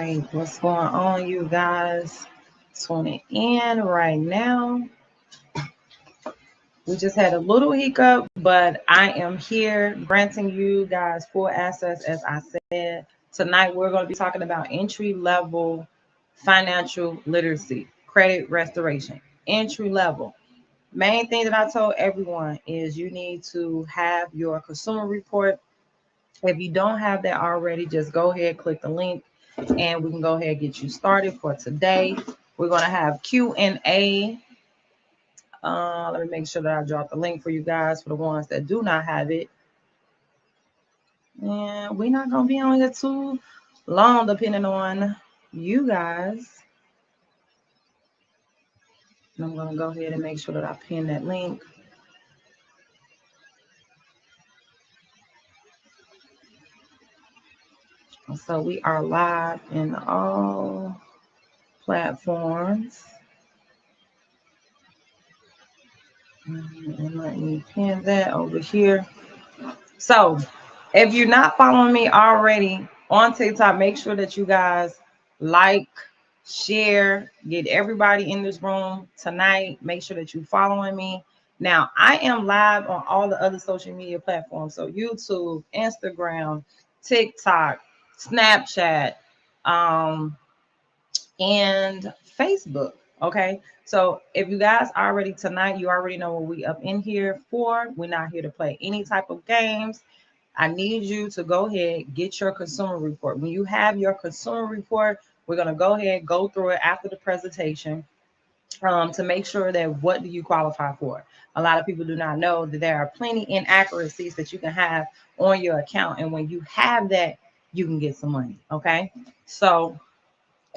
right, what's going on, you guys? Tuning in right now. We just had a little hiccup, but I am here granting you guys full access, as I said. Tonight, we're going to be talking about entry level financial literacy, credit restoration. Entry level. Main thing that I told everyone is you need to have your consumer report. If you don't have that already, just go ahead, click the link, and we can go ahead and get you started for today. We're going to have Q&A. Let me make sure that I drop the link for you guys for the ones that do not have it. And we're not going to be on here too long, depending on you guys. And I'm going to go ahead and make sure that I pin that link. So we are live in all platforms. And let me pin that over here. So if you're not following me already on TikTok, make sure that you guys like, share, get everybody in this room tonight. Make sure that you're following me. Now, I am live on all the other social media platforms. So YouTube, Instagram, TikTok, Snapchat, um, and Facebook. Okay. So if you guys already tonight, you already know what we up in here for. We're not here to play any type of games. I need you to go ahead, get your consumer report. When you have your consumer report, we're going to go ahead, go through it after the presentation to make sure that what do you qualify for. A lot of people do not know that there are plenty inaccuracies that you can have on your account. And when you have that, you can get some money. Okay. So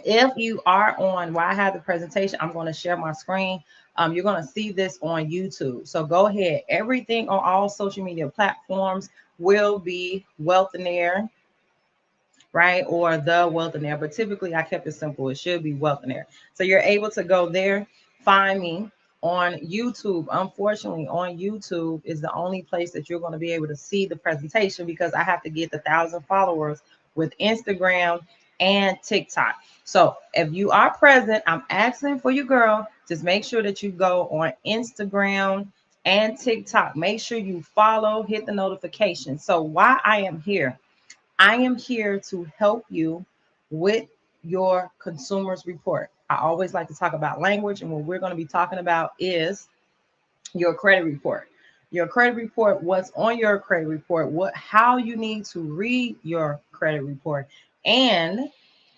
if you are on while I have the presentation, I'm going to share my screen. You're going to see this on YouTube. So go ahead. Everything on all social media platforms will be Wealthionaire, right? Or the Wealthionaire. But typically I kept it simple. It should be Wealthionaire. So you're able to go there, find me on YouTube. Unfortunately, on YouTube is the only place that you're going to be able to see the presentation because I have to get the 1,000 followers with Instagram and TikTok. So if you are present, I'm asking for you, girl. Just make sure that you go on Instagram and TikTok. Make sure you follow, hit the notification. So why I am here to help you with your consumer's report. I always like to talk about language, and what we're going to be talking about is your credit report. Your credit report, what's on your credit report, how you need to read your credit report, and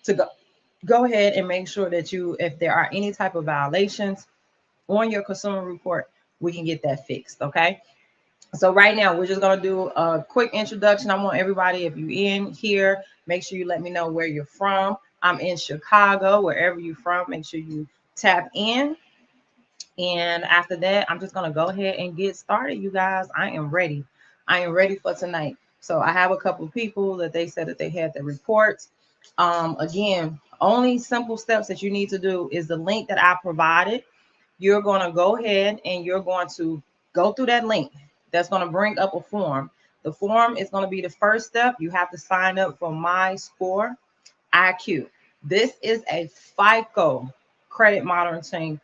to go ahead and make sure that if there are any type of violations on your consumer report, we can get that fixed. Okay. So right now, we're just going to do a quick introduction. I want everybody, if you're in here, make sure you let me know where you're from. I'm in Chicago. Wherever you're from, make sure you tap in. And after that, I'm just going to go ahead and get started, you guys. I am ready. I am ready for tonight. So I have a couple of people that they said that they had the reports. Again, only simple steps that you need to do is the link that I provided. You're going to go ahead and you're going to go through that link. That's going to bring up a form. The form is going to be the first step. You have to sign up for My Score IQ. This is a FICO credit monitoring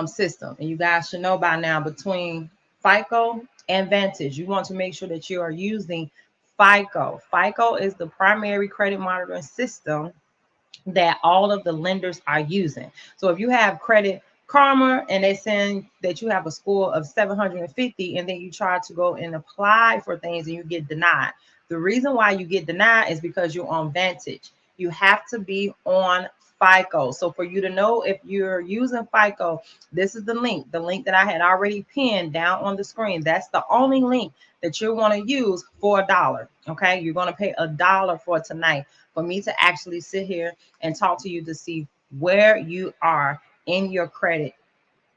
system. And you guys should know by now, between FICO and Vantage, you want to make sure that you are using FICO. FICO is the primary credit monitoring system that all of the lenders are using. So if you have Credit Karma and they saying that you have a score of 750 and then you try to go and apply for things and you get denied, the reason why you get denied is because you're on Vantage. You have to be on FICO. So for you to know if you're using FICO, this is the link that I had already pinned down on the screen. That's the only link that you're going to use for $1. Okay, you're going to pay $1 for tonight for me to actually sit here and talk to you to see where you are in your credit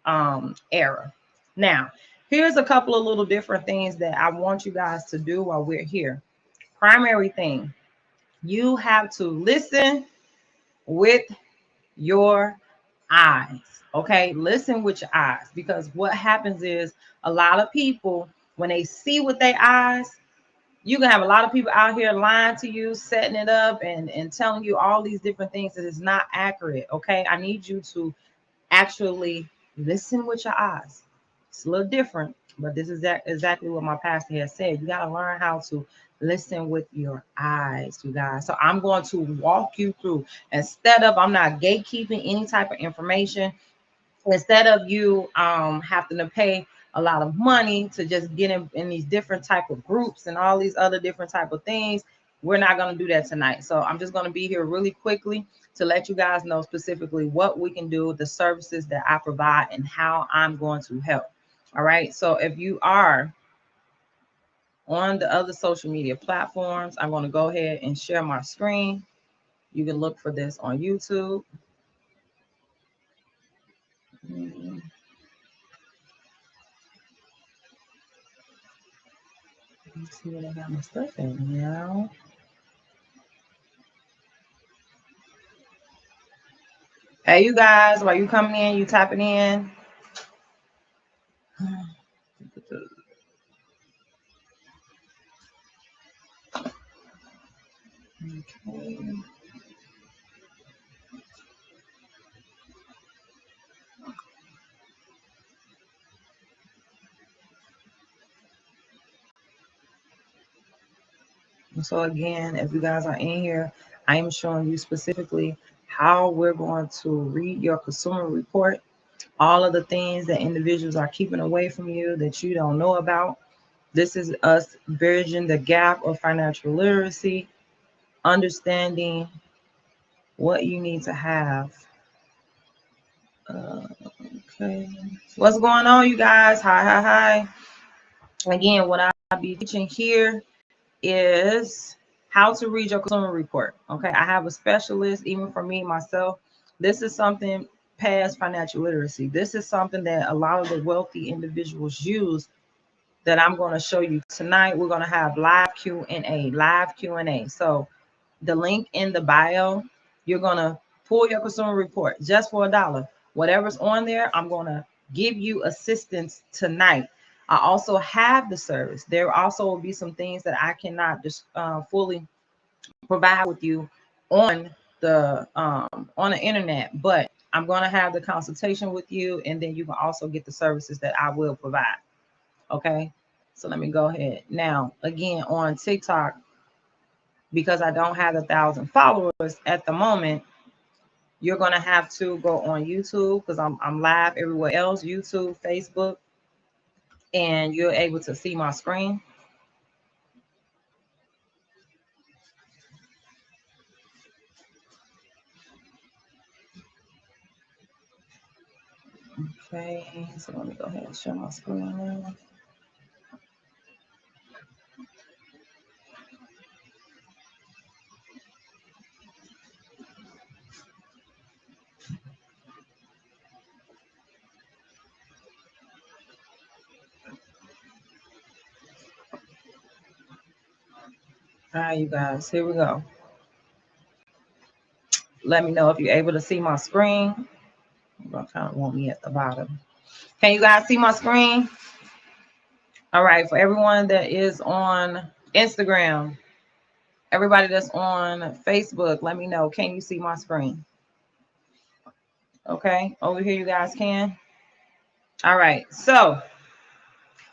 era. Now, here's a couple of little different things that I want you guys to do while we're here. Primary thing, you have to listen with your eyes. Okay, listen with your eyes, because what happens is a lot of people, when they see with their eyes, You can have a lot of people out here lying to you, setting it up and telling you all these different things that is not accurate. Okay. I need you to actually listen with your eyes. It's a little different, but this is exactly what my pastor has said. You got to learn how to listen with your eyes, you guys. So I'm going to walk you through. Instead of, I'm not gatekeeping any type of information. Instead of you having to pay a lot of money to just get in these different type of groups and all these other different type of things, we're not going to do that tonight. So I'm just going to be here really quickly to let you guys know specifically what we can do, the services that I provide, and how I'm going to help. All right. So if you are on the other social media platforms, I'm going to go ahead and share my screen. You can look for this on YouTube. Let's see what I got my stuff in now. Hey, you guys, while you coming in, you tapping in. Okay. So again, if you guys are in here, I am showing you specifically how we're going to read your consumer report, all of the things that individuals are keeping away from you that you don't know about. This is us bridging the gap of financial literacy, understanding what you need to have. Okay. What's going on, you guys? Hi. Again, what I'll be teaching here is how to read your consumer report. Okay, I have a specialist, even for me myself. This is something past financial literacy. This is something that a lot of the wealthy individuals use that I'm going to show you tonight. We're going to have live Q&A. So the link in the bio, you're going to pull your consumer report just for $1. Whatever's on there, I'm going to give you assistance tonight. I also have the service. There also will be some things that I cannot just fully provide with you on the internet, but I'm going to have the consultation with you, and then you can also get the services that I will provide. Okay, so let me go ahead now. Again, on TikTok, because I don't have 1,000 followers at the moment, you're going to have to go on YouTube because I'm live everywhere else, YouTube, Facebook, and you're able to see my screen. Okay, so let me go ahead and share my screen now. All right, you guys, here we go. Let me know if you're able to see my screen. You're gonna kind of want me at the bottom. Can you guys see my screen? All right, for everyone that is on Instagram, everybody that's on Facebook, let me know. Can you see my screen? Okay, over here, you guys can. All right, so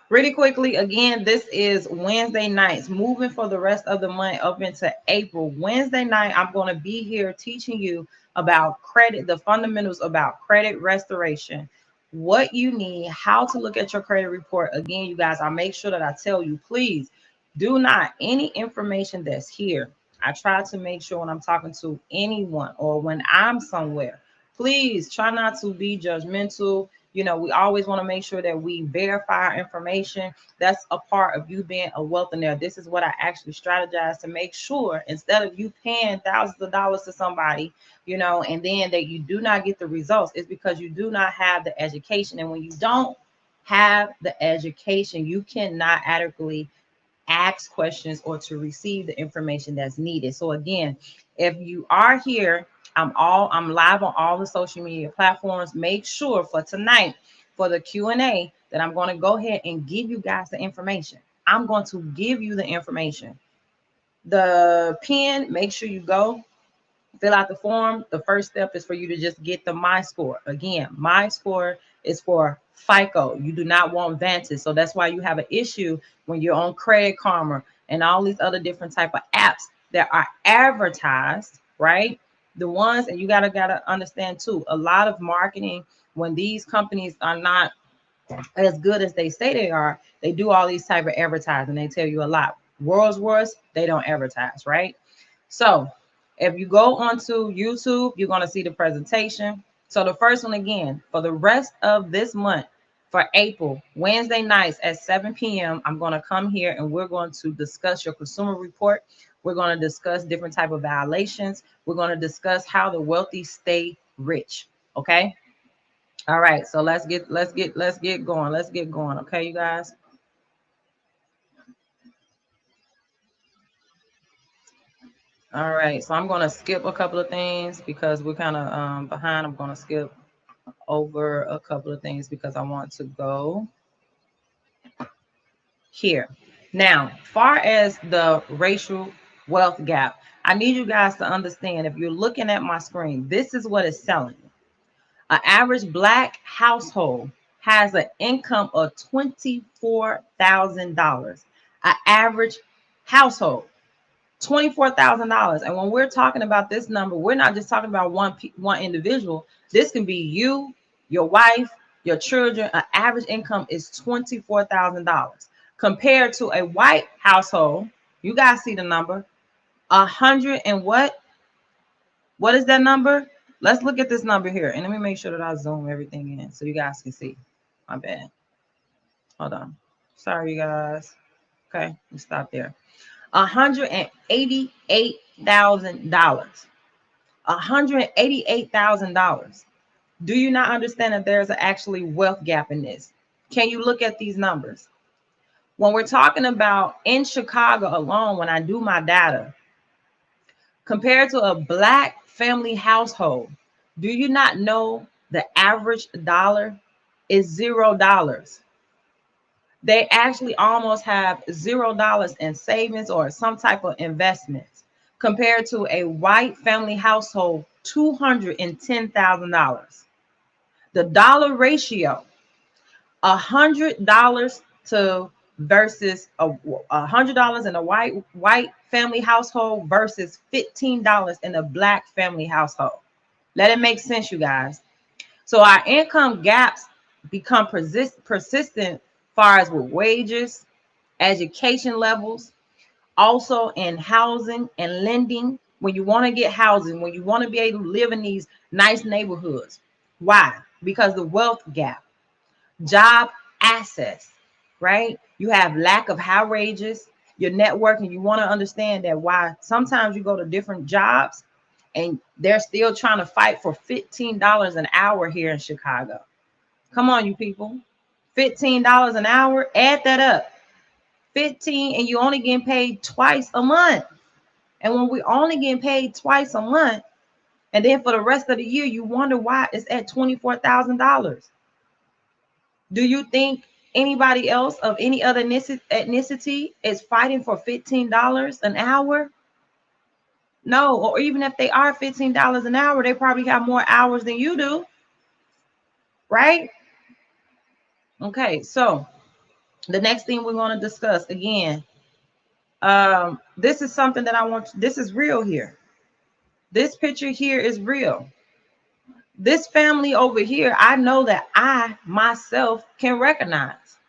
really quickly, again, this is Wednesday nights, moving for the rest of the month up into April. Wednesday night, I'm going to be here teaching you about credit, the fundamentals about credit restoration, what you need, how to look at your credit report. Again, you guys, I make sure that I tell you, please do not, any information that's here, I try to make sure when I'm talking to anyone or when I'm somewhere, please try not to be judgmental. You know, we always want to make sure that we verify our information. That's a part of you being a wealthionaire. This is what I actually strategize to make sure, instead of you paying thousands of dollars to somebody, you know, and then that you do not get the results, it's because you do not have the education. And when you don't have the education, you cannot adequately ask questions or to receive the information that's needed. So again, if you are here, I'm live on all the social media platforms. Make sure for tonight, for the Q&A, that I'm going to go ahead and give you guys the information. I'm going to give you the information. The pen, make sure you go fill out the form. The first step is for you to just get the My Score. Again, My Score is for FICO. You do not want Vantage. So that's why you have an issue when you're on Credit Karma and all these other different type of apps that are advertised, right? The ones, and you gotta understand too, a lot of marketing, when these companies are not as good as they say they are, they do all these type of advertising. They tell you a lot. World's Worst, they don't advertise, right? So if you go onto YouTube, you're going to see the presentation. So the first one, again, for the rest of this month, for April, Wednesday nights at 7 p.m., I'm going to come here and we're going to discuss your consumer report. We're going to discuss different type of violations. We're going to discuss how the wealthy stay rich. Okay. All right. So let's get going. Let's get going. Okay, you guys. All right, so I'm going to skip a couple of things because we're kind of behind. I'm going to skip over a couple of things because I want to go here. Now, far as the racial wealth gap, I need you guys to understand, if you're looking at my screen, this is what it's telling you. An average Black household has an income of $24,000. An average household. $24,000. And when we're talking about this number, we're not just talking about one individual. This can be you, your wife, your children. An average income is $24,000 compared to a white household. You guys see the number, 100 and what? What is that number? Let's look at this number here, and let me make sure that I zoom everything in so you guys can see. My bad. Hold on. Sorry, you guys. Okay, we stop there. $188,000. $188,000. Do you not understand that there's actually wealth gap in this? Can you look at these numbers? When we're talking about in Chicago alone, when I do my data, compared to a Black family household, do you not know the average dollar is $0? They actually almost have $0 in savings or some type of investments compared to a white family household, $210,000. The dollar ratio, $100 to versus $100 in a white family household versus $15 in a Black family household. Let it make sense, you guys. So our income gaps become persistent far as with wages, education levels, also in housing and lending. When you want to get housing, when you want to be able to live in these nice neighborhoods. Why? Because the wealth gap, job access, right? You have lack of high wages, your networking. You want to understand that why sometimes you go to different jobs and they're still trying to fight for $15 an hour here in Chicago. Come on, you people. $15 an hour, add that up. 15, and you only getting paid twice a month. And when we only getting paid twice a month, and then for the rest of the year, you wonder why it's at $24,000. Do you think anybody else of any other ethnicity is fighting for $15 an hour? No, or even if they are $15 an hour, they probably have more hours than you do, right? Okay, so the next thing we're going to discuss again, this is something that I want. This is real here. This picture here is real. This family over here, I know that I myself can recognize.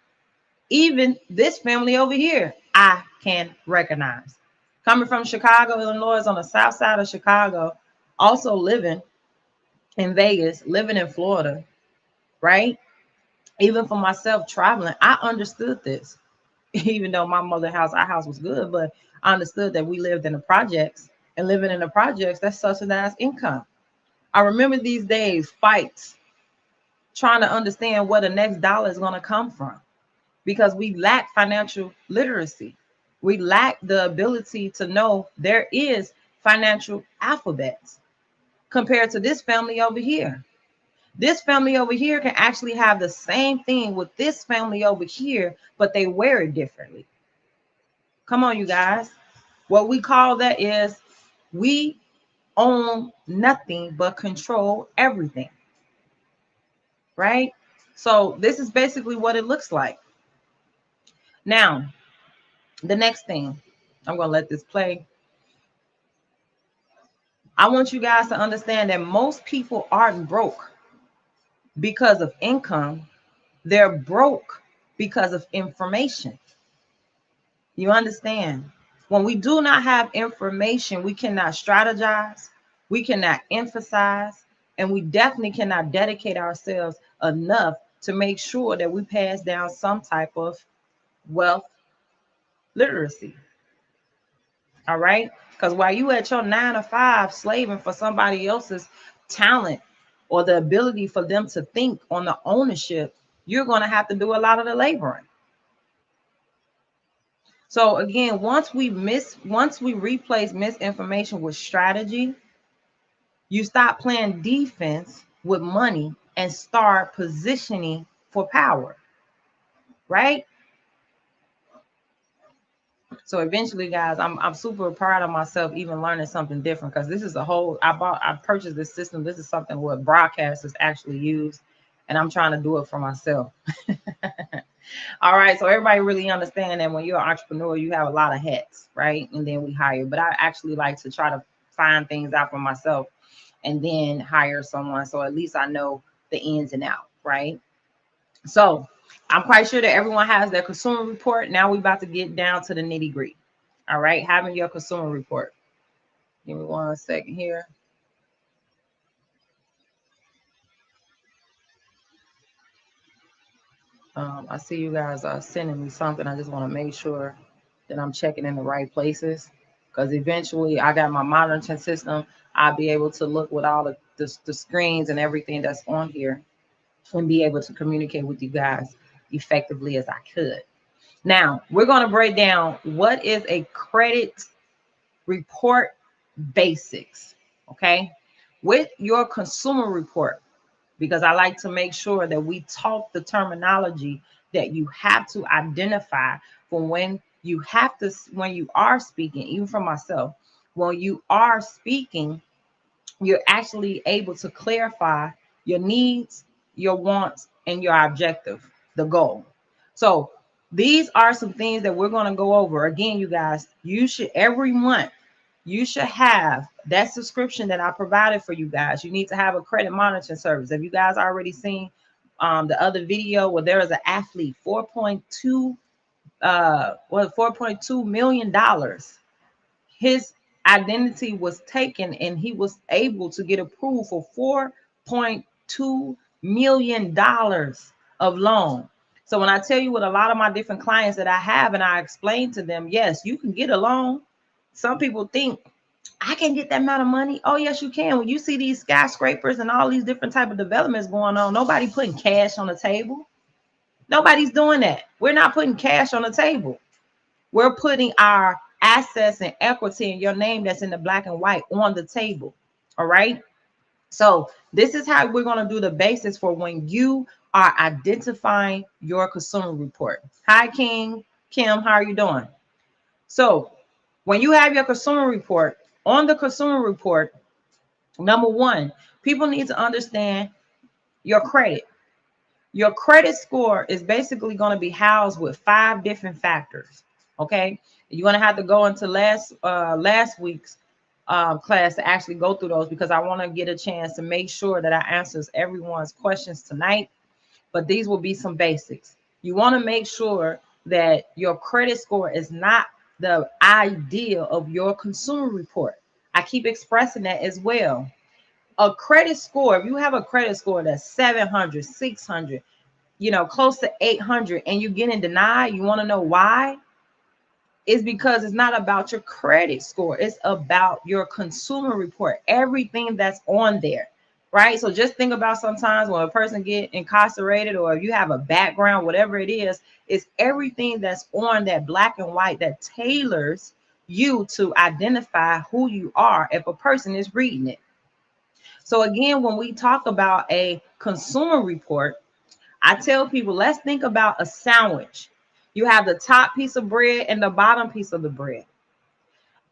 Even this family over here, I can recognize. Coming from Chicago, Illinois, on the south side of Chicago, also living in Vegas, living in Florida, right? Even for myself traveling, I understood this. Even though my mother's house, our house was good, but I understood that we lived in the projects, and living in the projects, that's subsidized income. I remember these days, fights, trying to understand where the next dollar is going to come from, because we lack financial literacy. We lack the ability to know there is financial alphabets compared to this family over here. This family over here can actually have the same thing with this family over here, but they wear it differently. Come on, you guys. What we call that is we own nothing but control everything, right? So this is basically what it looks like. Now, the next thing, I'm going to let this play. I want you guys to understand that most people aren't broke because of income. They're broke because of information. You understand? When we do not have information, we cannot strategize, we cannot emphasize, and we definitely cannot dedicate ourselves enough to make sure that we pass down some type of wealth literacy. All right? Because while you at your 9 to 5 slaving for somebody else's talent or the ability for them to think on the ownership, you're going to have to do a lot of the laboring. So again, once we replace misinformation with strategy, you stop playing defense with money and start positioning for power, right? So eventually, guys, I'm super proud of myself even learning something different, because this is a whole, I purchased this system. This is something what broadcasters actually use, and I'm trying to do it for myself. All right, so everybody really understand that when you're an entrepreneur, you have a lot of hats, right? And then we hire, but I actually like to try to find things out for myself and then hire someone, so at least I know the ins and outs, right? So I'm quite sure that everyone has their consumer report. Now we're about to get down to the nitty gritty. All right, having your consumer report. Give me 1 second here. I see you guys are sending me something. I just want to make sure that I'm checking in the right places, because eventually I got my monitoring system. I'll be able to look with all the screens and everything that's on here and be able to communicate with you guys effectively as I could. Now, we're going to break down what is a credit report basics, okay? With your consumer report, because I like to make sure that we talk the terminology that you have to identify for when you are speaking, even for myself, when you are speaking, you're actually able to clarify your needs, your wants, and your objective, the goal. So these are some things that we're going to go over. Again, you guys, you should every month, you should have that subscription that I provided for you guys. You need to have a credit monitoring service. Have you guys already seen the other video where there is an athlete, $4.2 million. His identity was taken and he was able to get approved for $4.2 million of loan. So when I tell you, with a lot of my different clients that I have, and I explain to them, yes, you can get a loan. Some people think, I can get that amount of money. Oh, yes, you can. When you see these skyscrapers and all these different type of developments going on, nobody putting cash on the table. Nobody's doing that. We're not putting cash on the table. We're putting our assets and equity in your name that's in the black and white on the table. All right. So this is how we're going to do the basis for when you are identifying your consumer report. Hi, Kim, how are you doing? So when you have your consumer report, on the consumer report, number one, people need to understand your credit. Your credit score is basically going to be housed with 5 different factors. Okay, you're going to have to go into last week's class to actually go through those, because I want to get a chance to make sure that I answers everyone's questions tonight. But these will be some basics. You want to make sure that your credit score is not the idea of your consumer report. I keep expressing that as well. A credit score, if you have a credit score that's 700, 600, close to 800, and you're getting denied, you want to know why? It's because it's not about your credit score. It's about your consumer report, everything that's on there, right? So just think about sometimes when a person get incarcerated, or if you have a background, whatever it is, it's everything that's on that black and white that tailors you to identify who you are if a person is reading it. So again, when we talk about a consumer report, I tell people, let's think about a sandwich. You have the top piece of bread and the bottom piece of the bread.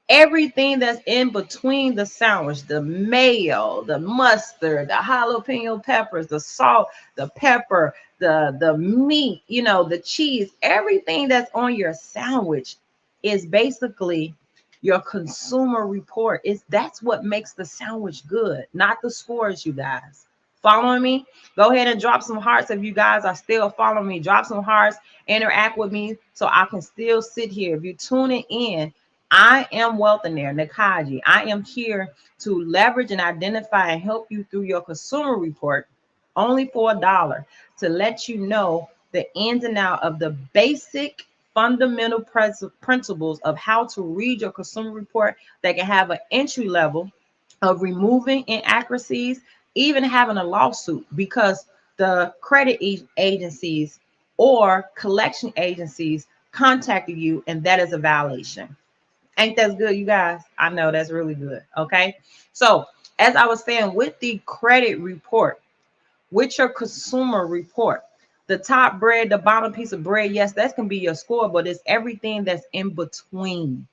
Everything that's in between the sandwich, the mayo, the mustard, the jalapeno peppers, the salt, the pepper, the meat, you know, the cheese, everything that's on your sandwich is basically your consumer report. That's what makes the sandwich good, not the scores, you guys. Following me? Go ahead and drop some hearts if you guys are still following me. Drop some hearts, interact with me so I can still sit here. If you're tuning in, I am Wealthionaire Nakaji. I am here to leverage and identify and help you through your consumer report only for $1 to let you know the ins and out of the basic fundamental principles of how to read your consumer report that can have an entry level of removing inaccuracies, even having a lawsuit because the credit agencies or collection agencies contacted you and that is a violation. Ain't that good, you guys? I know that's really good. Okay. So, as I was saying, with the credit report, with your consumer report, the top bread, the bottom piece of bread, yes, that can be your score, but it's everything that's in between.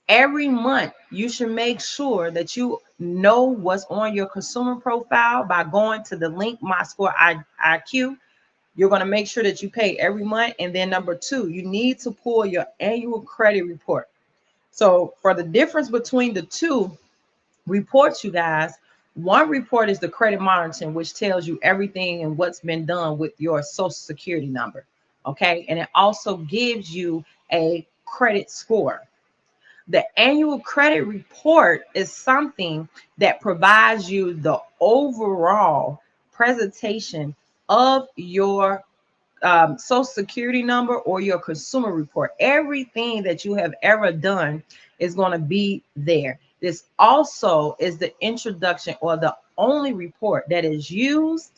Every month, you should make sure that you know what's on your consumer profile by going to the link, My Score IQ. You're going to make sure that you pay every month. And then number two, you need to pull your annual credit report. So for the difference between the two reports, you guys, one report is the credit monitoring, which tells you everything and what's been done with your social security number. Okay. And it also gives you a credit score. The annual credit report is something that provides you the overall presentation of your social security number or your consumer report. Everything that you have ever done is going to be there. This also is the introduction or the only report that is used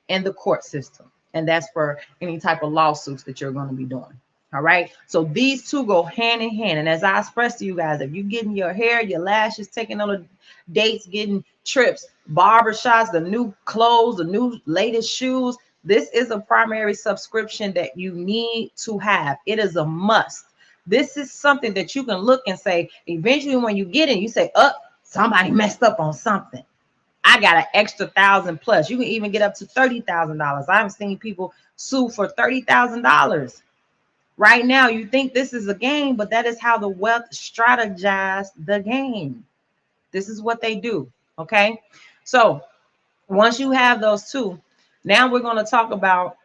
in the court system. And that's for any type of lawsuits that you're going to be doing. All right. So these two go hand in hand. And as I expressed to you guys, if you're getting your hair, your lashes, taking on the dates, getting trips, barbershops, the new clothes, the new latest shoes, this is a primary subscription that you need to have. It is a must. This is something that you can look and say, eventually when you get in, you say, oh, somebody messed up on something. I got an extra $1,000 plus. You can even get up to $30,000. I've seen people sue for $30,000. Right now, you think this is a game, but that is how the wealth strategize the game. This is what they do. Okay. So once you have those two, now we're going to talk about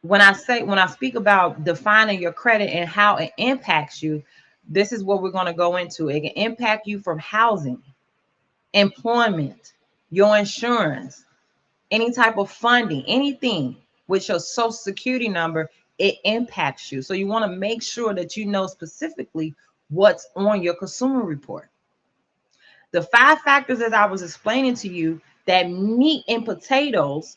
when I speak about defining your credit and how it impacts you. This is what we're going to go into. It can impact you from housing, employment, your insurance, any type of funding, anything with your social security number, it impacts you. So you want to make sure that you know specifically what's on your consumer report. The 5 factors that I was explaining to you, that meat and potatoes,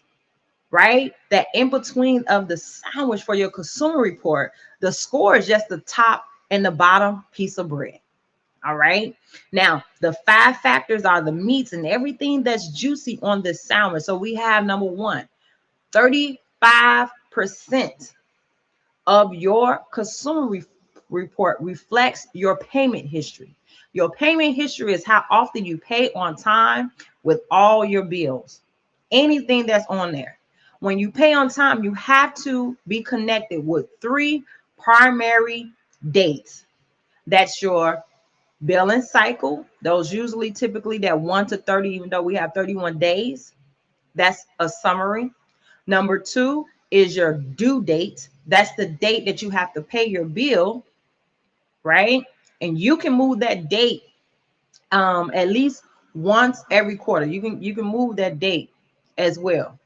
right? That in between of the sandwich for your consumer report, the score is just the top and the bottom piece of bread. All right. Now, the 5 factors are the meats and everything that's juicy on this sandwich. So we have number 1, 35% of your consumer report reflects your payment history. Your payment history is how often you pay on time with all your bills, anything that's on there. When you pay on time, you have to be connected with 3 primary dates. That's your billing cycle. Those usually typically that 1 to 30, even though we have 31 days. That's a summary. Number 2 is your due date. That's the date that you have to pay your bill, right? And you can move that date at least once every quarter. You can move that date as well.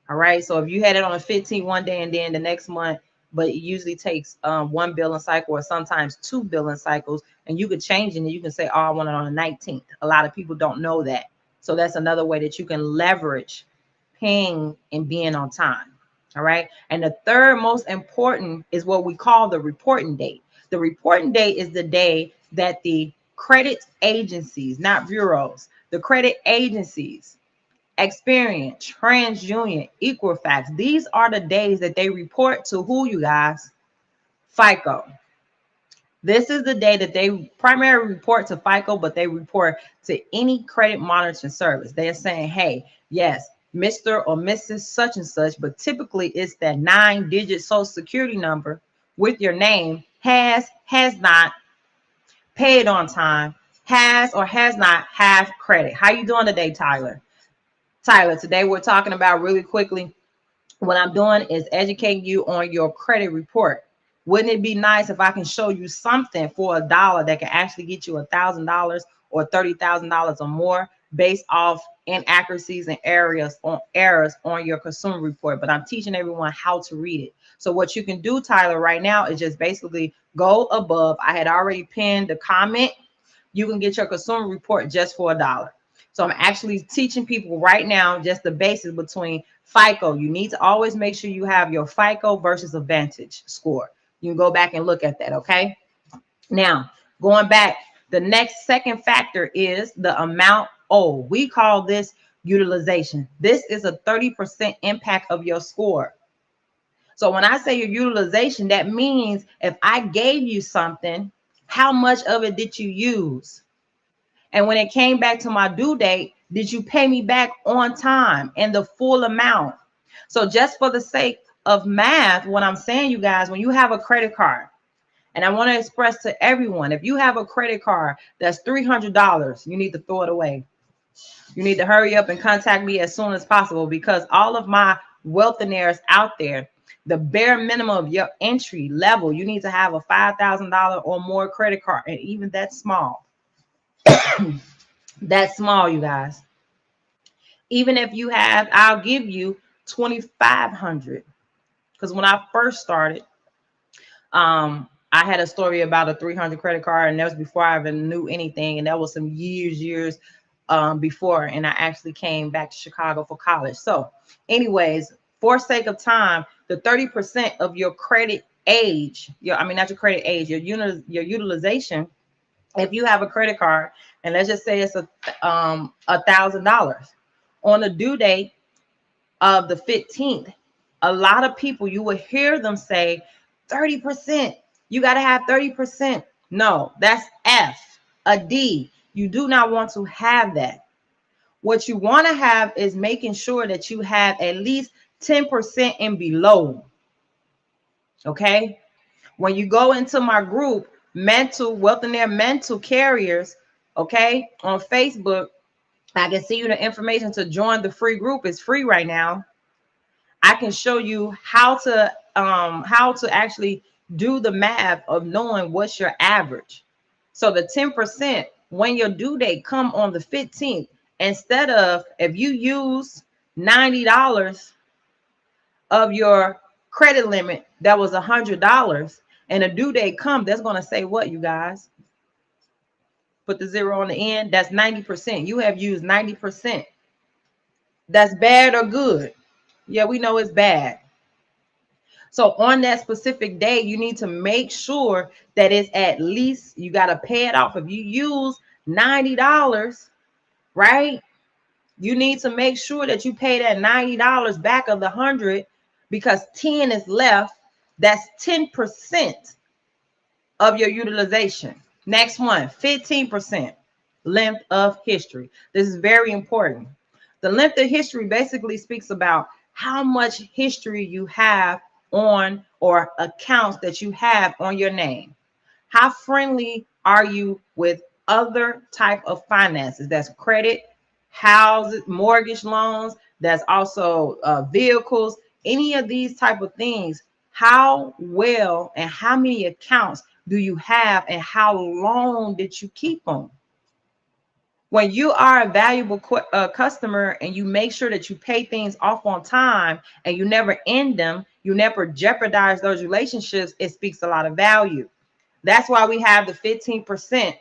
All right. So if you had it on the 15th one day and then the next month, but it usually takes 1 billing cycle or sometimes 2 billing cycles, and you could change it and you can say, oh, I want it on the 19th. A lot of people don't know that. So that's another way that you can leverage paying and being on time. All right. And the third most important is what we call the reporting date. The reporting date is the day that the credit agencies, not bureaus, the credit agencies Experian, TransUnion, Equifax. These are the days that they report to who, you guys? FICO. This is the day that they primarily report to FICO, but they report to any credit monitoring service. They're saying, hey, yes, Mr. or Mrs. such and such, but typically it's that 9-digit social security number with your name, has not paid on time, has or has not have credit. How you doing today, Tyler? Tyler, today we're talking about really quickly, what I'm doing is educating you on your credit report. Wouldn't it be nice if I can show you something for $1 that can actually get you $1,000 or $30,000 or more based off inaccuracies and errors on your consumer report? But I'm teaching everyone how to read it. So what you can do, Tyler, right now is just basically go above. I had already pinned the comment. You can get your consumer report just for $1. So I'm actually teaching people right now just the basics between FICO. You need to always make sure you have your FICO versus a Vantage score. You can go back and look at that, okay? Now, going back, the next second factor is the amount owed. We call this utilization. This is a 30% impact of your score. So when I say your utilization, that means if I gave you something, how much of it did you use? And when it came back to my due date, did you pay me back on time and the full amount? So just for the sake of math, what I'm saying, you guys, when you have a credit card, and I want to express to everyone, if you have a credit card that's $300, you need to throw it away. You need to hurry up and contact me as soon as possible, because all of my wealthionaires out there, the bare minimum of your entry level, you need to have a $5,000 or more credit card, and even that's small. That's small, you guys. Even if you have, I'll give you 2,500, because when I first started, I had a story about a 300 credit card, and that was before I even knew anything, and that was some years before, and I actually came back to Chicago for college. So anyways, for sake of time, the 30% of your credit age, not your credit age, your utilization, if you have a credit card, and let's just say it's $1,000 on the due date of the 15th, a lot of people, you will hear them say 30%. You got to have 30%. No, that's F, a D. You do not want to have that. What you want to have is making sure that you have at least 10% and below. Okay. When you go into my group, Wealthionaire Mental Carriers, okay, on Facebook, I can see you the information to join the free group. It's free right now. I can show you how to actually do the math of knowing what's your average. So the 10%, when your due date come on the 15th, instead of, if you use $90 of your credit limit that was $100, and a due date come, that's going to say what, you guys? Put the zero on the end. That's 90%. You have used 90%. That's bad or good? Yeah, we know it's bad. So on that specific day, you need to make sure that it's at least, you got to pay it off. If you use $90, right, you need to make sure that you pay that $90 back of the 100, because 10 is left. That's 10% of your utilization. Next one, 15% length of history. This is very important. The length of history basically speaks about how much history you have on, or accounts that you have on your name. How friendly are you with other type of finances? That's credit, houses, mortgage loans. That's also vehicles. Any of these type of things. How well and how many accounts do you have, and how long did you keep them? When you are a valuable customer, and you make sure that you pay things off on time, and you never end them, you never jeopardize those relationships, it speaks a lot of value. That's why we have the 15%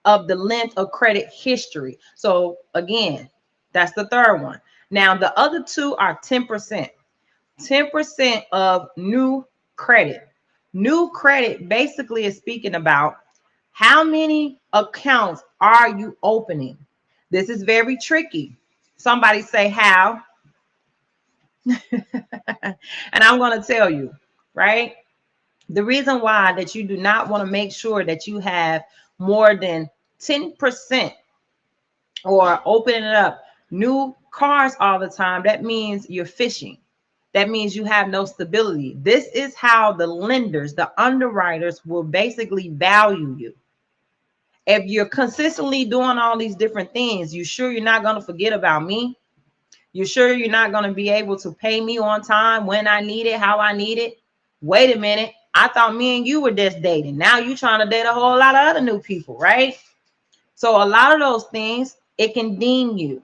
of the length of credit history. So again, that's the third one. Now the other two are 10%. 10% of new credit. New credit basically is speaking about how many accounts are you opening. This is very tricky. Somebody say how. And I'm going to tell you, right? The reason why that you do not want to make sure that you have more than 10% or opening up new cars all the time, that means you're fishing. That means you have no stability. This is how the lenders, the underwriters will basically value you. If you're consistently doing all these different things, you sure you're not going to forget about me? You sure you're not going to be able to pay me on time when I need it, how I need it? Wait a minute. I thought me and you were just dating. Now you're trying to date a whole lot of other new people, right? So a lot of those things, it can deem you.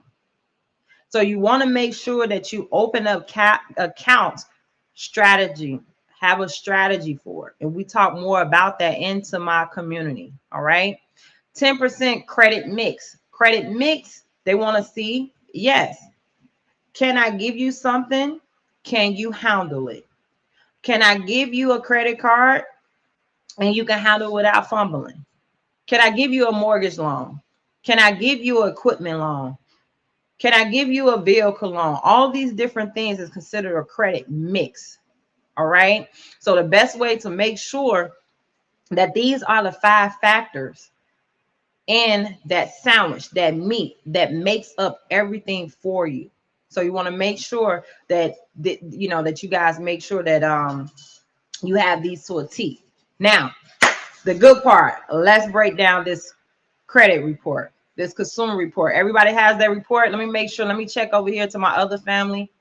So you want to make sure that you open up accounts strategy, have a strategy for it. And we talk more about that into my community. All right. 10% credit mix. Credit mix, they want to see, yes. Can I give you something? Can you handle it? Can I give you a credit card and you can handle it without fumbling? Can I give you a mortgage loan? Can I give you an equipment loan? Can I give you a vehicle loan? All these different things is considered a credit mix. All right. So the best way to make sure that these are the 5 factors in that sandwich, that meat that makes up everything for you. So you want to make sure that that you guys make sure that you have these to a T. Now, the good part, let's break down this credit report, this consumer report. Everybody has their report. Let me make sure. Let me check over here to my other family.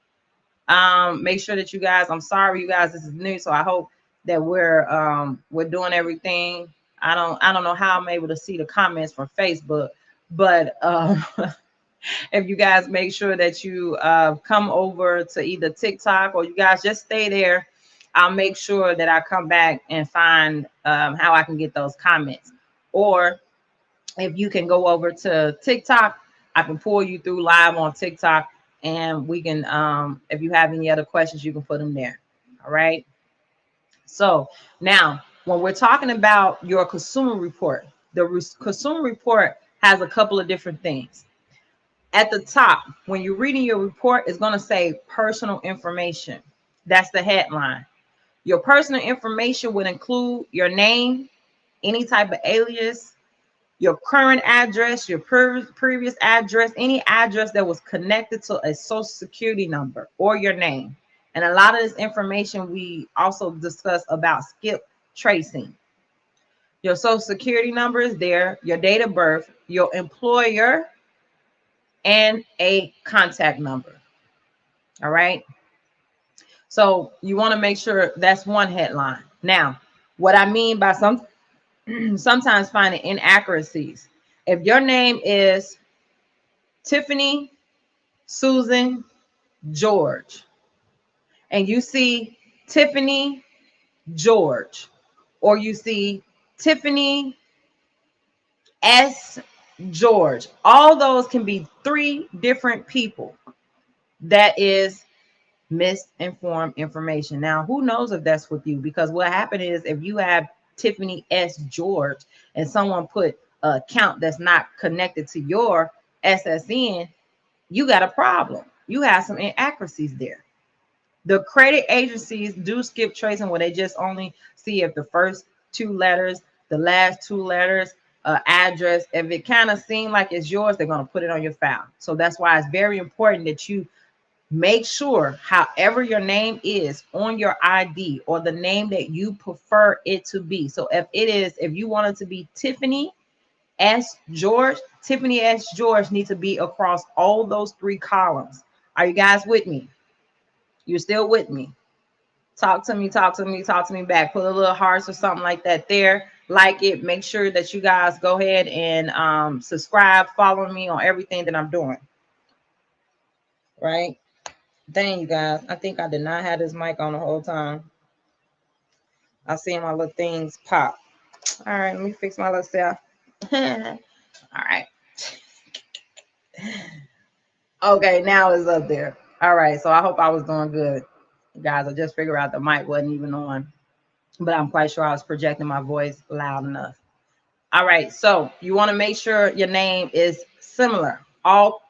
Make sure that you guys, I'm sorry, you guys, this is new. So I hope that we're doing everything. I don't know how I'm able to see the comments from Facebook, but if you guys make sure that you come over to either TikTok or you guys just stay there, I'll make sure that I come back and find how I can get those comments. Or if you can go over to TikTok, I can pull you through live on TikTok, and we can, if you have any other questions, you can put them there. All right. So now, when we're talking about your consumer report, the consumer report has a couple of different things. At the top, when you're reading your report, it's going to say personal information. That's the headline. Your personal information would include your name, any type of alias, your current address, your previous address, any address that was connected to a social security number or your name. And a lot of this information we also discuss about skip tracing. Your social security number is there, your date of birth, your employer, and a contact number. All right. So you want to make sure that's one headline. Now, what I mean by sometimes finding inaccuracies. If your name is Tiffany Susan George and you see Tiffany George, or you see Tiffany S. George, all those can be 3 different people. That is misinformed information. Now, who knows if that's with you? Because what happened is if you have Tiffany S. George and someone put an account that's not connected to your SSN, you got a problem. You have some inaccuracies there. The credit agencies do skip tracing where they just only see if the first 2 letters, the last 2 letters, address, if it kind of seems like it's yours, they're going to put it on your file. So that's why it's very important that you make sure, however your name is on your ID or the name that you prefer it to be. So if you want it to be Tiffany S. George, Tiffany S. George needs to be across all those 3 columns. Are you guys with me? You're still with me? Talk to me back. Put a little hearts or something like that there. Like it. Make sure that you guys go ahead and subscribe, follow me on everything that I'm doing. Right? Dang, you guys. I think I did not have this mic on the whole time. I see my little things pop. All right, let me fix my little self. All right. Okay, now it's up there. All right, so I hope I was doing good. Guys, I just figured out the mic wasn't even on, but I'm quite sure I was projecting my voice loud enough. All right, so you want to make sure your name is similar. All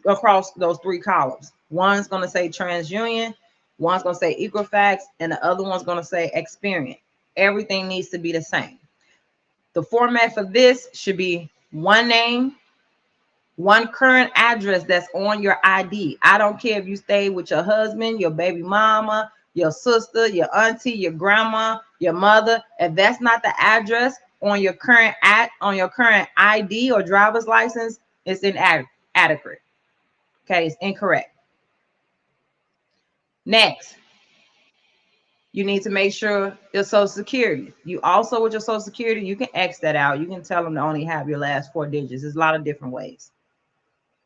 across those three columns. One's going to say TransUnion, one's going to say Equifax, and the other one's going to say Experian. Everything needs to be the same. The format for this should be one name, one current address that's on your ID. I don't care if you stay with your husband, your baby mama, your sister, your auntie, your grandma, your mother. If that's not the address on your current ID or driver's license, it's inadequate. Okay, it's incorrect. Next, you need to make sure your social security. You also, with your social security, you can X that out. You can tell them to only have your last 4 digits. There's a lot of different ways.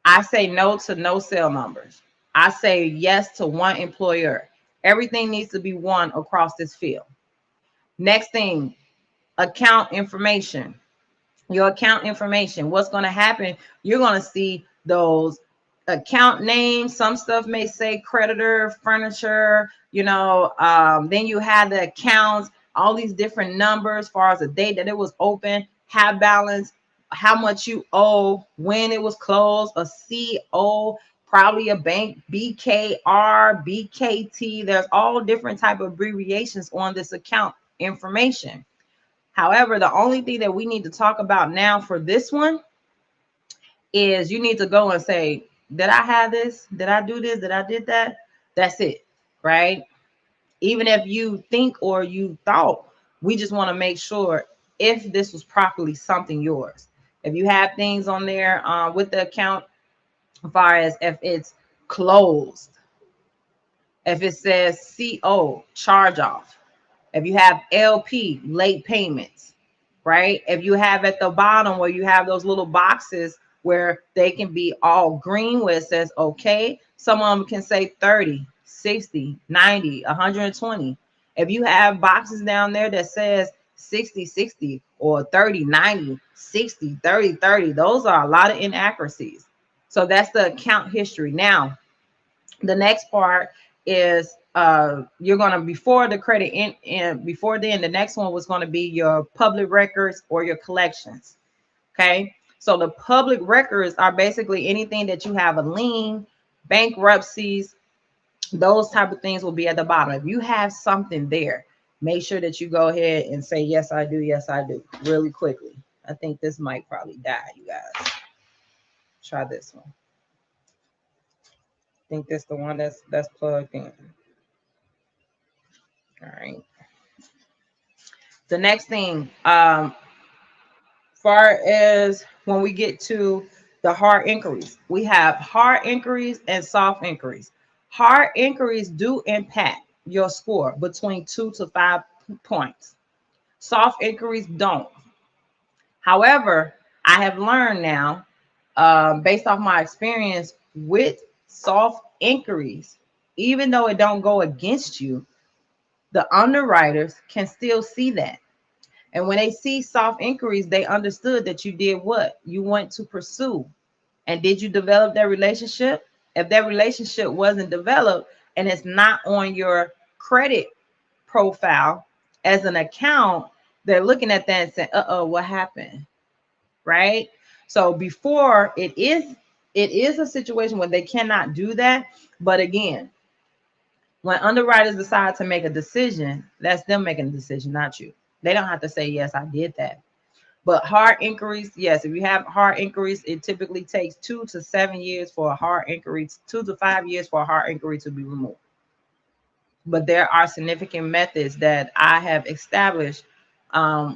I say no to no cell numbers. I say yes to one employer. Everything needs to be one across this field. Next thing, account information. Your account information. What's going to happen? You're going to see those account names. Some stuff may say creditor, furniture, then you have the accounts, all these different numbers as far as the date that it was open, have balance, how much you owe, when it was closed, a CO, probably a bank, BKR, BKT. There's all different type of abbreviations on this account information. However, the only thing that we need to talk about now for this one is you need to go and say, did I have this? Did I do this? Did I did that? That's it, right? Even if you think or you thought, we just want to make sure if this was properly something yours. If you have things on there with the account, as far as if it's closed, if it says CO, charge off, if you have LP, late payments, right? If you have at the bottom where you have those little boxes where they can be all green where it says okay, some of them can say 30, 60, 90, 120. If you have boxes down there that says 60, 60 or 30, 90, 60, 30, 30, those are a lot of inaccuracies. So that's the account history. Now, the next part is you're going to, before the credit before then, the next one was going to be your public records or your collections. Okay, so the public records are basically anything that you have a lien, bankruptcies, those type of things will be at the bottom. If you have something there, make sure that you go ahead and say yes I do, yes I do, really quickly. I think this might probably die, you guys. Try this one. I think this is the one that's plugged in. All right. The next thing, far as when we get to the hard inquiries, we have hard inquiries and soft inquiries. Hard inquiries do impact your score between 2 to 5 points. Soft inquiries don't. However, I have learned now, based off my experience with soft inquiries, even though it don't go against you, the underwriters can still see that. And when they see soft inquiries, they understood that you did what? You went to pursue. And did you develop that relationship? If that relationship wasn't developed and it's not on your credit profile as an account, they're looking at that and saying, uh-oh, what happened? Right? So before it is a situation where they cannot do that. But again, when underwriters decide to make a decision, that's them making a decision, not you. They don't have to say, yes, I did that. But hard inquiries, yes, if you have hard inquiries, it typically takes 2 to 7 years for a hard inquiry, 2 to 5 years for a hard inquiry to be removed. But there are significant methods that I have established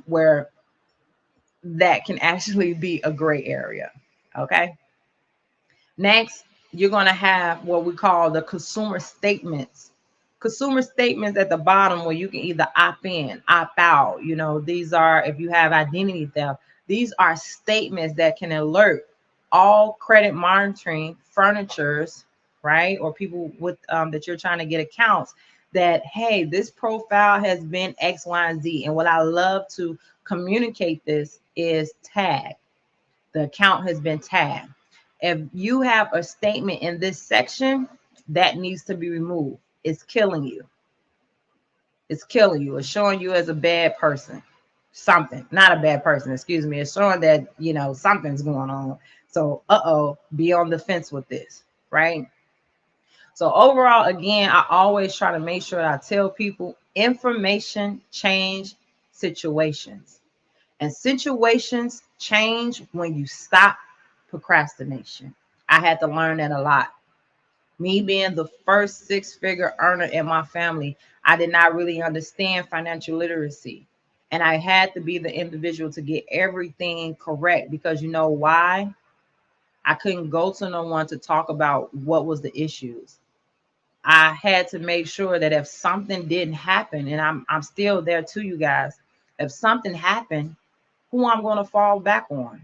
where that can actually be a gray area. Okay. Next, you're going to have what we call the consumer statements. Consumer statements at the bottom where you can either opt in, opt out. These are, if you have identity theft, these are statements that can alert all credit monitoring furnitures, right? Or people with that you're trying to get accounts that, hey, this profile has been X, Y, and Z. And what I love to communicate this is tag. The account has been tagged. If you have a statement in this section, that needs to be removed. It's killing you. It's killing you. It's showing you as a bad person. Something, not a bad person, excuse me. It's showing that, something's going on. So, be on the fence with this, right? So overall, again, I always try to make sure that I tell people information change situations. And situations change when you stop procrastination. I had to learn that a lot. Me being the first six-figure earner in my family, I did not really understand financial literacy. And I had to be the individual to get everything correct, because you know why? I couldn't go to no one to talk about what was the issues. I had to make sure that if something didn't happen, and I'm still there to you guys, if something happened, who I'm going to fall back on.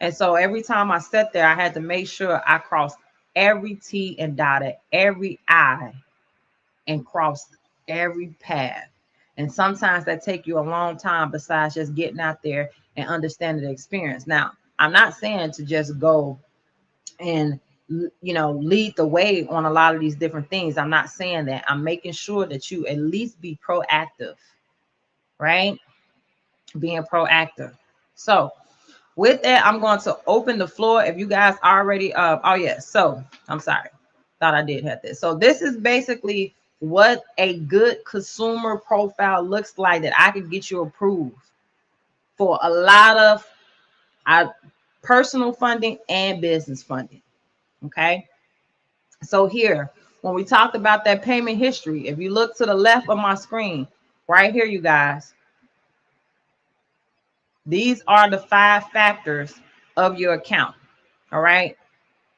And so every time I sat there, I had to make sure I crossed every T and dotted every I and crossed every path. And sometimes that take you a long time besides just getting out there and understanding the experience. Now, I'm not saying to just go and lead the way on a lot of these different things. I'm not saying that. I'm making sure that you at least be proactive, right? Being proactive. So with that, I'm going to open the floor. If you guys already oh yes, so I'm sorry, thought I did have this. So this is basically what a good consumer profile looks like that I can get you approved for a lot of personal funding and business funding. Okay. So here, when we talked about that payment history, if you look to the left of my screen, right here, you guys, these are the 5 factors of your account. All right.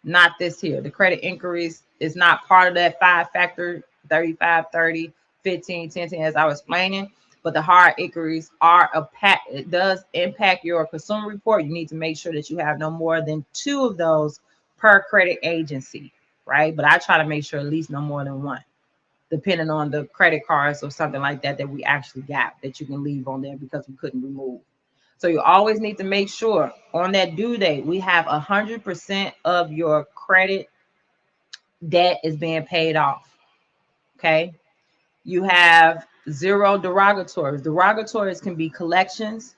Not this here. The credit inquiries is not part of that 5-factor 35, 30, 15, 10, 10, as I was explaining. But the hard inquiries are it does impact your consumer report. You need to make sure that you have no more than 2 of those per credit agency, right? But I try to make sure at least no more than 1, depending on the credit cards or something like that we actually got that you can leave on there because we couldn't remove. So you always need to make sure on that due date, we have 100% of your credit debt is being paid off. Okay. You have 0 derogatories. Derogatories can be collections,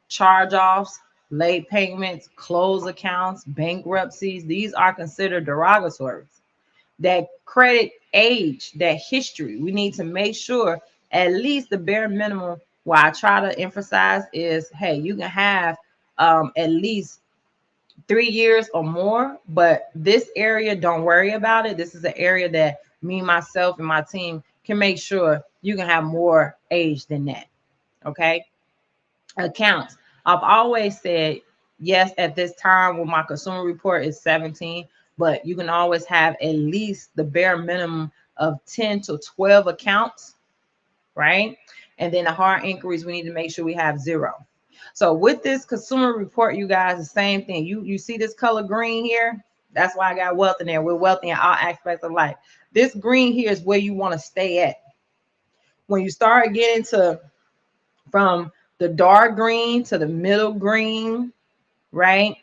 charge-offs, late payments, closed accounts, bankruptcies. These are considered derogatories. That credit age, that history, we need to make sure at least the bare minimum. What I try to emphasize is, hey, you can have at least 3 years or more, but this area, don't worry about it. This is an area that me, myself, and my team can make sure you can have more age than that. Okay. Accounts. I've always said, yes, at this time when my consumer report is 17, but you can always have at least the bare minimum of 10 to 12 accounts, right? And then the hard inquiries, we need to make sure we have 0. So with this consumer report, you guys, the same thing. You see this color green here? That's why I got wealth in there. We're wealthy in all aspects of life. This green here is where you want to stay at. When you start getting to from the dark green to the middle green, right?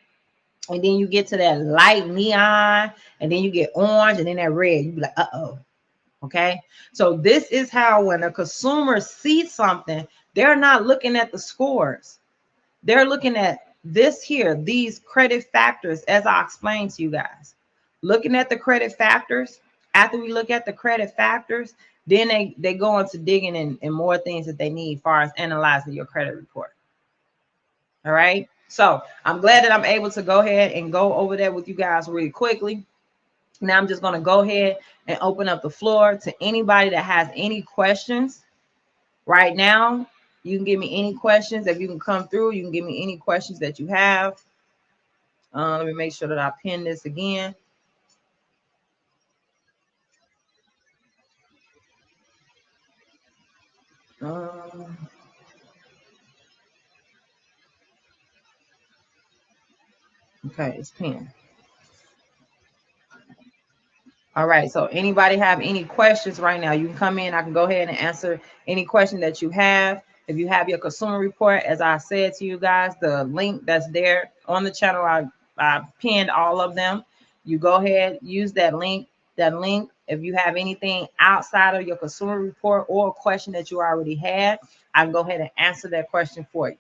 And then you get to that light neon, and then you get orange, and then that red. You be like, uh-oh. Okay. So this is how when a consumer sees something, they're not looking at the scores. They're looking at this here, these credit factors, as I explained to you guys. Looking at the credit factors. After we look at the credit factors, then they go into digging in more things that they need as far as analyzing your credit report. All right. So I'm glad that I'm able to go ahead and go over that with you guys really quickly. Now I'm just going to go ahead and open up the floor to anybody that has any questions right now. You can give me any questions. If you can come through, you can give me any questions that you have. Let me make sure that I pin this again. Okay, it's pinned. All right, so anybody have any questions right now, you can come in. I can go ahead and answer any question that you have. If you have your consumer report, as I said to you guys, the link that's there on the channel, I pinned all of them. You go ahead, use that link. If you have anything outside of your consumer report or a question that you already had, I can go ahead and answer that question for you.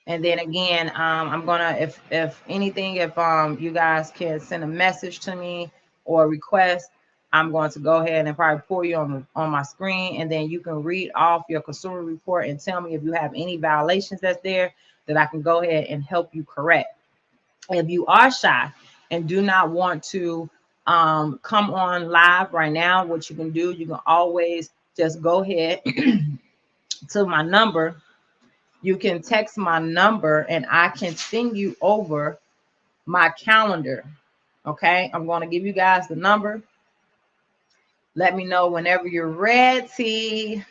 And then again, I'm gonna, if anything, if you guys can send a message to me or request, I'm going to go ahead and probably pull you on my screen, and then you can read off your consumer report and tell me if you have any violations that's there that I can go ahead and help you correct. If you are shy and do not want to come on live right now, what you can do, you can always just go ahead to my number. You can text my number and I can send you over my calendar. Okay, I'm going to give you guys the number. Let me know whenever you're ready.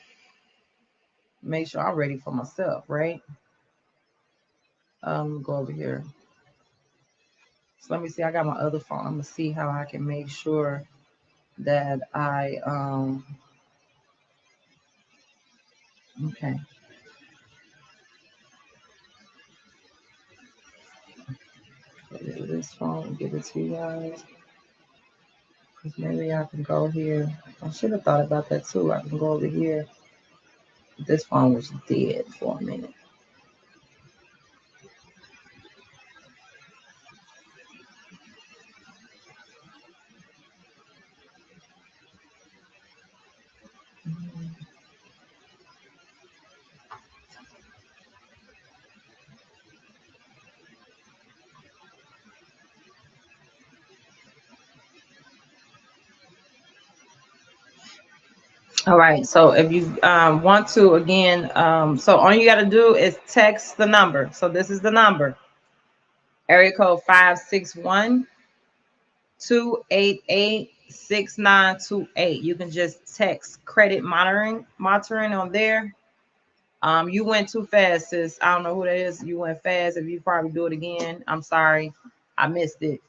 Make sure I'm ready for myself, right? Go over here. So let me see. I got my other phone. I'm gonna see how I can make sure that I okay. This phone, give it to you guys. Because maybe I can go here. I should have thought about that too. I can go over here. This phone was dead for a minute. All right. So if you want to, again, so all you got to do is text the number. So this is the number: area code 561-288-6928. You can just text credit monitoring on there. You went too fast, sis. I don't know who that is. You went fast. If you probably do it again, I'm sorry, I missed it.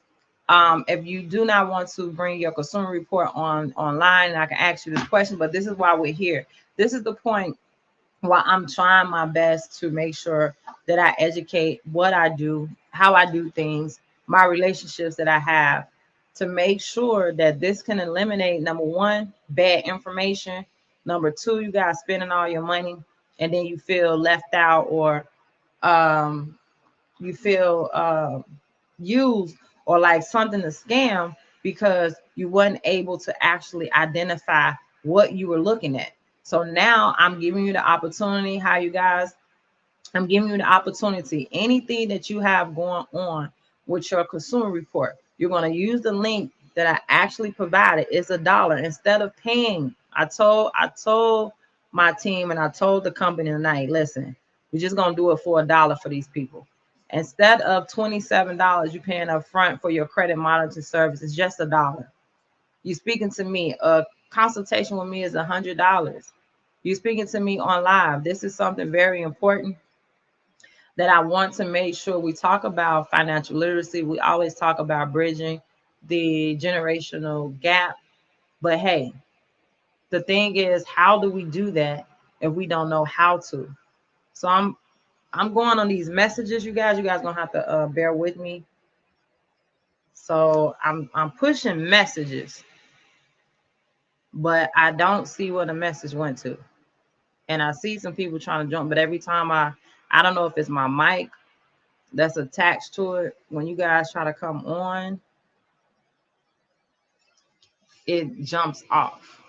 If you do not want to bring your consumer report online, I can ask you this question, but this is why we're here. This is the point why I'm trying my best to make sure that I educate what I do, how I do things, my relationships that I have, to make sure that this can eliminate, number one, bad information. Number two, you guys spending all your money and then you feel left out, or um, you feel used, or like something to scam because you weren't able to actually identify what you were looking at. So now I'm giving you the opportunity. How you guys, I'm giving you the opportunity. Anything that you have going on with your consumer report, you're going to use the link that I actually provided. It's $1 instead of paying. I told my team and I told the company tonight, listen, we're just going to do it for $1 for these people. Instead of $27 you're paying up front for your credit monitoring service, it's just $1. You speaking to me, a consultation with me is $100. You speaking to me on live. This is something very important that I want to make sure we talk about. Financial literacy. We always talk about bridging the generational gap. But hey, the thing is, how do we do that if we don't know how to? So I'm going on these messages, you guys. You guys gonna have to bear with me. So I'm pushing messages, but I don't see where the message went to. And I see some people trying to jump, but every time I don't know if it's my mic that's attached to it. When you guys try to come on, it jumps off.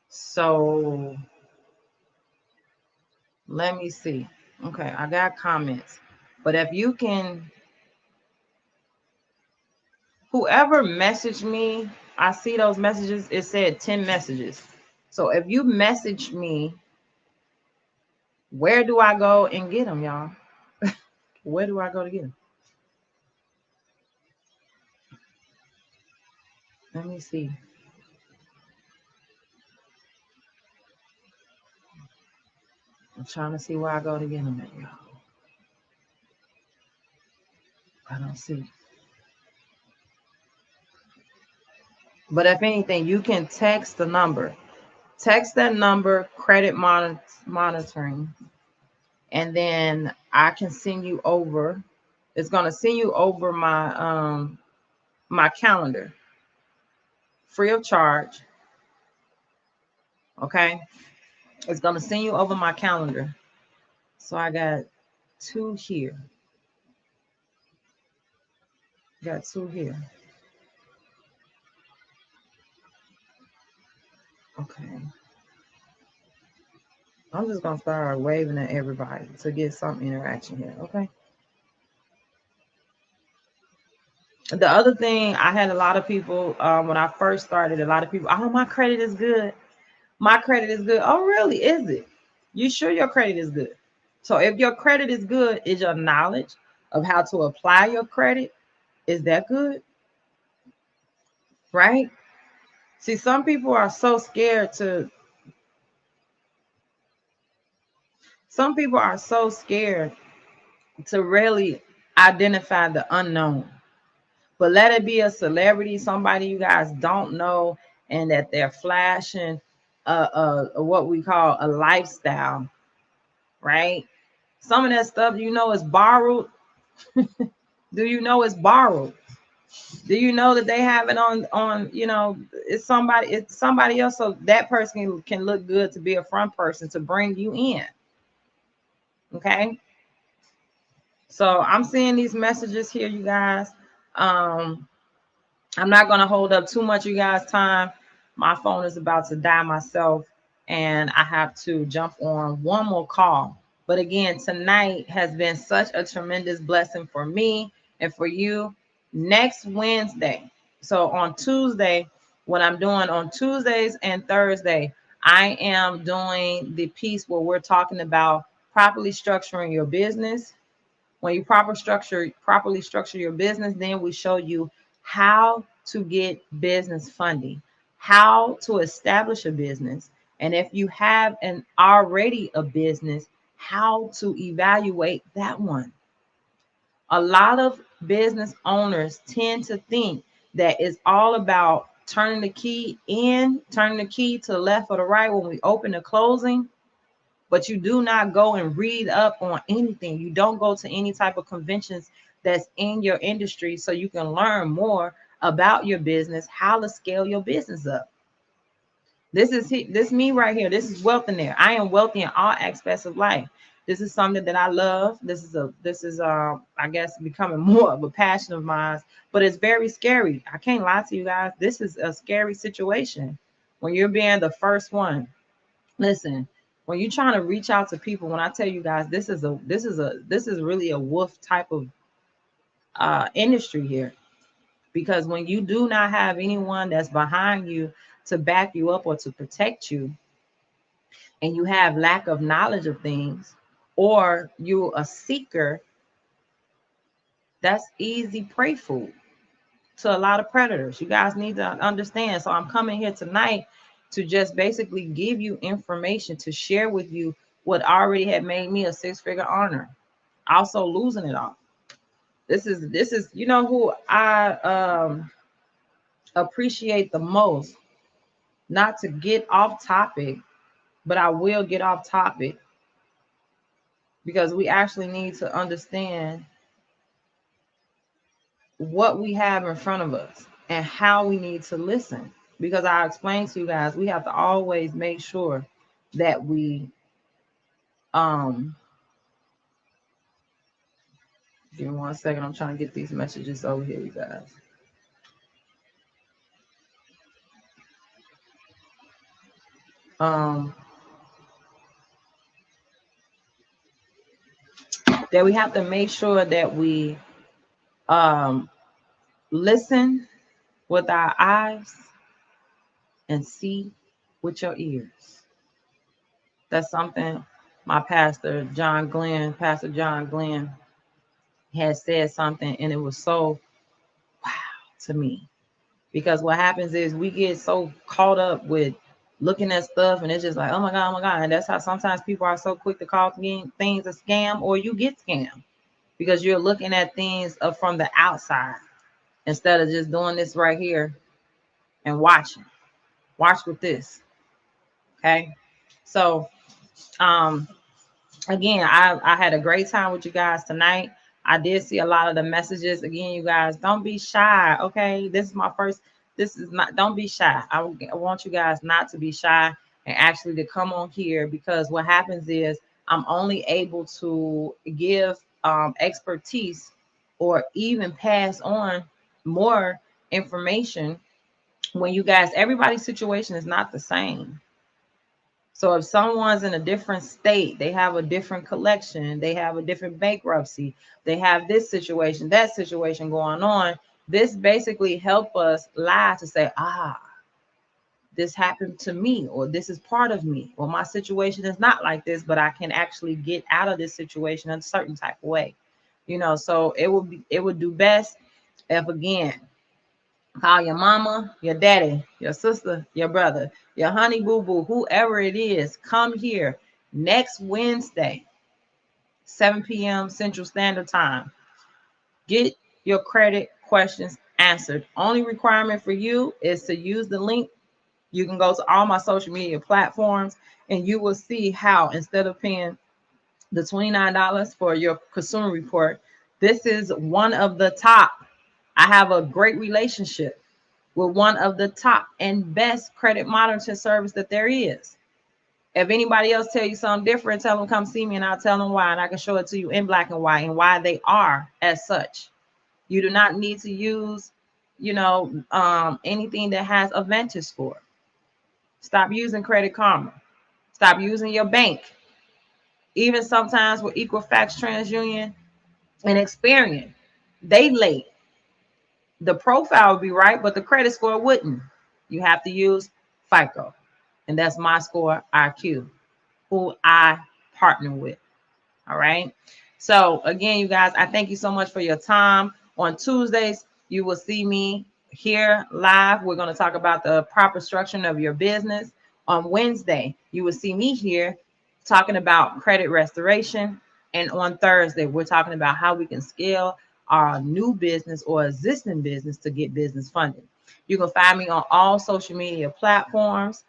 So let me see. Okay, I got comments. But if you can, whoever messaged me, I see those messages. It said 10 messages. So if you message me, where do I go and get them, y'all? Where do I go to get them? Let me see. I'm trying to see where I go to get them at, y'all. I don't see. But if anything, you can text the number. Text that number, credit monitoring, and then I can send you over. It's gonna send you over my calendar, free of charge. Okay, it's gonna send you over my calendar. So I got 2 here. Got 2 here. Okay. I'm just gonna start waving at everybody to get some interaction here. Okay. The other thing, I had a lot of people when I first started, a lot of people, oh, my credit is good. My credit is good. Oh, really? Is it? You sure your credit is good? So if your credit is good, is your knowledge of how to apply your credit, is that good? Right? See, some people are so scared to, some people are so scared to really identify the unknown. But let it be a celebrity, somebody you guys don't know, and that they're flashing what we call a lifestyle, right? Some of that stuff, you know, is borrowed. Do you know it's borrowed? Do you know that they have it on, you know, it's somebody else, so that person can look good to be a front person to bring you in. Okay. So I'm seeing these messages here, you guys. I'm not going to hold up too much you guys' time. My phone is about to die myself, and I have to jump on one more call. But again, tonight has been such a tremendous blessing for me and for you. Next Wednesday, so on Tuesday, what I'm doing on Tuesdays and Thursday, I am doing the piece where we're talking about properly structuring your business. When you properly structure your business, then we show you how to get business funding, how to establish a business, and if you have an already a business, how to evaluate that one. A lot of business owners tend to think that it's all about turning the key in, turning the key to the left or the right when we open the closing, but you do not go and read up on anything. You don't go to any type of conventions that's in your industry so you can learn more about your business, how to scale your business up. This me right here. This is wealth in there. I am wealthy in all aspects of life. This is something that I love. This is I guess becoming more of a passion of mine, but it's very scary. I can't lie to you guys. This is a scary situation when you're being the first one. Listen, when you're trying to reach out to people, when I tell you guys, this is really a wolf type of industry here, because when you do not have anyone that's behind you to back you up or to protect you, and you have lack of knowledge of things, or you're a seeker, that's easy prey food to a lot of predators. You guys need to understand. So I'm coming here tonight to just basically give you information to share with you what already had made me a 6-figure earner, also losing it all. This is you know who I appreciate the most. Not to get off topic, but I will get off topic because we actually need to understand what we have in front of us and how we need to listen. Because I explained to you guys, we have to always make sure that we give me 1 second. I'm trying to get these messages over here, you guys. That we have to make sure that we listen with our eyes and see with your ears. That's something my pastor Pastor John Glenn had said something, and it was so wow to me. Because what happens is we get so caught up with looking at stuff, and it's just like, oh my God, oh my God. And that's how sometimes people are so quick to call things a scam, or you get scammed because you're looking at things from the outside instead of just doing this right here and watching. Watch with this. Okay. So again, I had a great time with you guys tonight. I did see a lot of the messages. Again, you guys, don't be shy. Okay. This is my first. This is not, don't be shy. I want you guys not to be shy and actually to come on here, because what happens is I'm only able to give expertise or even pass on more information when you guys, everybody's situation is not the same. So if someone's in a different state, they have a different collection, they have a different bankruptcy, they have this situation, that situation going on. This basically help us lie to say, this happened to me, or this is part of me, or my situation is not like this, but I can actually get out of this situation in a certain type of way. So it would do best if, again, call your mama, your daddy, your sister, your brother, your honey boo boo, whoever it is. Come here next Wednesday, 7 p.m. Central Standard Time. Get your credit questions answered. Only requirement for you is to use the link. You can go to all my social media platforms and you will see how, instead of paying the $29 for your consumer report, this is one of the top. I have a great relationship with one of the top and best credit monitoring service that there is. If anybody else tell you something different, tell them come see me and I'll tell them why, and I can show it to you in black and white and why they are as such. You do not need to use, anything that has a Vantage score. Stop using Credit Karma. Stop using your bank. Even sometimes with Equifax, TransUnion, and Experian, they late. The profile would be right, but the credit score wouldn't. You have to use FICO, and that's My Score IQ, who I partner with. All right. So again, you guys, I thank you so much for your time. On Tuesdays, you will see me here live. We're going to talk about the proper structuring of your business. On Wednesday, you will see me here talking about credit restoration. And on Thursday, we're talking about how we can scale our new business or existing business to get business funded. You can find me on all social media platforms,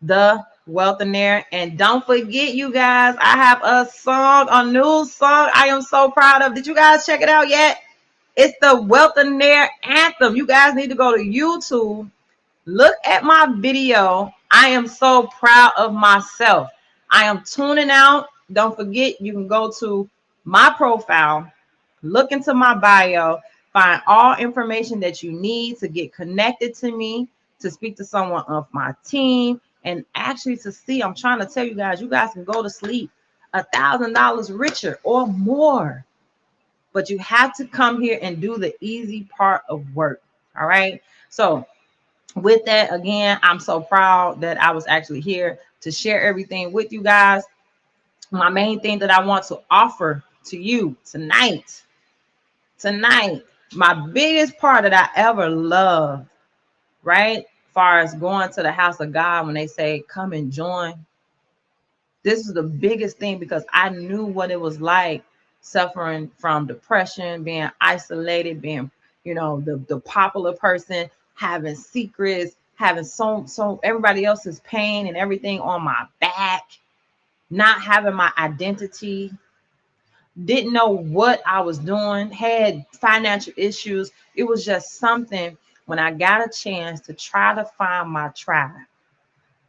The Wealthionaire. And don't forget, you guys, I have a new song I am so proud of. Did you guys check it out yet? It's the Wealthionaire anthem. You guys need to go to YouTube. Look at my video. I am so proud of myself. I am tuning out. Don't forget, you can go to my profile, look into my bio, find all information that you need to get connected to me, to speak to someone of my team, and actually to see. I'm trying to tell you guys can go to sleep $1,000 richer or more. But you have to come here and do the easy part of work. All right. So with that, again, I'm so proud that I was actually here to share everything with you guys. My main thing that I want to offer to you tonight, my biggest part that I ever loved, right? As far as going to the house of God, when they say, come and join. This is the biggest thing, because I knew what it was like suffering from depression, being isolated, being, the popular person, having secrets, having so everybody else's pain and everything on my back, not having my identity, didn't know what I was doing, had financial issues. It was just something. When I got a chance to try to find my tribe,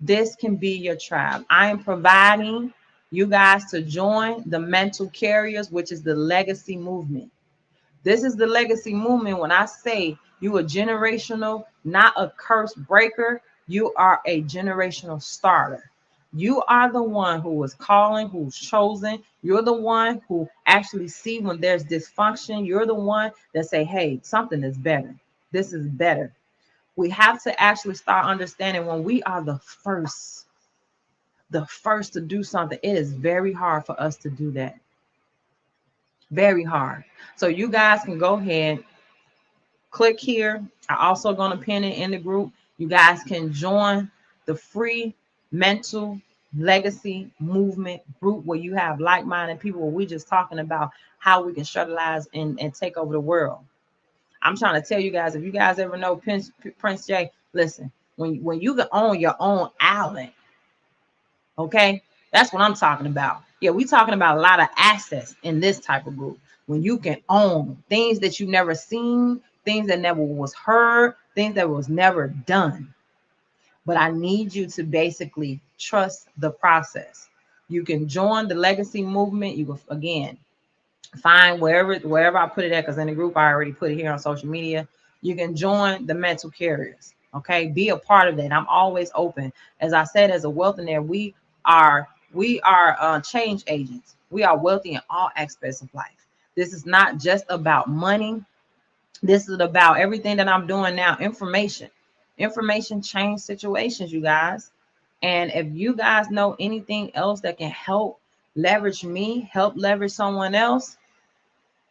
this can be your tribe. I am providing you guys to join the Mental Carriers, which is the legacy movement. This is the legacy movement. When I say you are generational, not a curse breaker, you are a generational starter. You are the one who was calling, who's chosen. You're the one who actually see when there's dysfunction. You're the one that say, hey, something is better. This is better. We have to actually start understanding when we are the first to do something, it is very hard for us to do that. Very hard. So you guys can go ahead, click here. I'm also going to pin it in the group. You guys can join the free mental legacy movement group where you have like-minded people where we're just talking about how we can strategize and take over the world. I'm trying to tell you guys, if you guys ever know Prince J, listen, when you can own your own island, okay, that's what I'm talking about. Yeah, we talking about a lot of assets in this type of group. When you can own things that you never seen, things that never was heard, things that was never done. But I need you to basically trust the process. You can join the legacy movement. You can, again, find wherever I put it at, because in the group I already put it here on social media. You can join the mental carriers. Okay, be a part of that. I'm always open. As I said, as a wealthionaire, we are change agents. We are wealthy in all aspects of life. This is not just about money. This is about everything that I'm doing now. Information change situations, you guys. And if you guys know anything else that can help leverage me, help leverage someone else,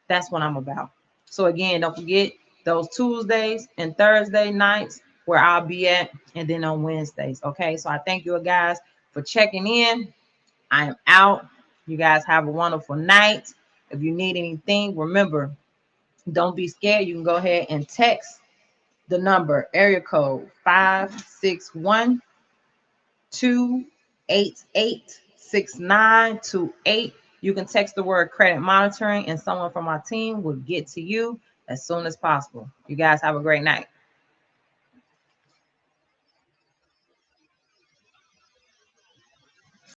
that's what I'm about. So again, don't forget those Tuesdays and Thursday nights where I'll be at, and then on Wednesdays. Okay. So I thank you guys for checking in. I am out. You guys have a wonderful night. If you need anything, remember, don't be scared. You can go ahead and text the number, area code 561 288 6928. You can text the word credit monitoring, and someone from our team will get to you as soon as possible. You guys have a great night.